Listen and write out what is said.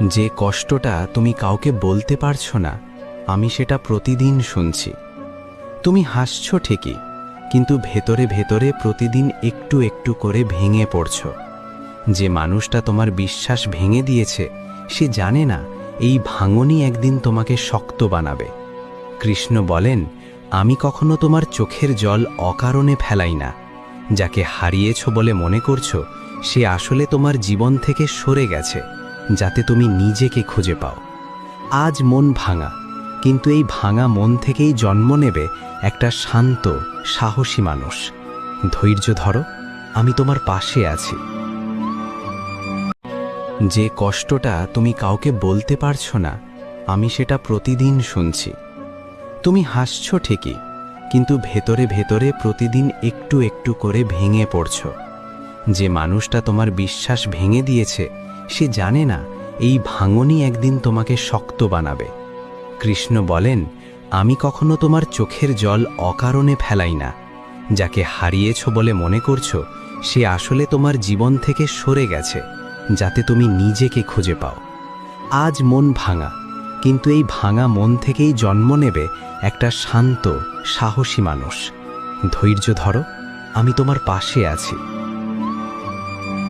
যে কষ্টটা তুমি কাউকে বলতে পারছো না, আমি সেটা প্রতিদিন শুনছি। তুমি হাসছো ঠিকই, কিন্তু ভেতরে ভেতরে প্রতিদিন একটু একটু করে ভেঙে পড়ছো। যে মানুষটা তোমার বিশ্বাস ভেঙে দিয়েছে, সে জানে না এই ভাঙনই একদিন তোমাকে শক্ত বানাবে। কৃষ্ণ বলেন, আমি কখনো তোমার চোখের জল অকারণে ফেলাই না। যাকে হারিয়েছ বলে মনে করছো, সে আসলে তোমার জীবন থেকে সরে গেছে, যাতে তুমি নিজেকে খুঁজে পাও। আজ মন ভাঙা, কিন্তু এই ভাঙা মন থেকেই জন্ম নেবে একটা শান্ত, সাহসী মানুষ। ধৈর্য ধরো, আমি তোমার পাশে আছি। যে কষ্টটা তুমি কাউকে বলতে পারছো না, আমি সেটা প্রতিদিন শুনছি। তুমি হাসছো ঠিকই, কিন্তু ভেতরে ভেতরে প্রতিদিন একটু একটু করে ভেঙে পড়ছো। যে মানুষটা তোমার বিশ্বাস ভেঙে দিয়েছে, সে জানে না এই ভাঙনই একদিন তোমাকে শক্ত বানাবে। কৃষ্ণ বলেন, আমি কখনো তোমার চোখের জল অকারণে ফেলাই না। যাকে হারিয়েছ বলে মনে করছো, সে আসলে তোমার জীবন থেকে সরে গেছে, যাতে তুমি নিজেকে খুঁজে পাও। আজ মন ভাঙা, কিন্তু এই ভাঙা মন থেকেই জন্ম নেবে একটা শান্ত, সাহসী মানুষ। ধৈর্য ধরো, আমি তোমার পাশে আছি।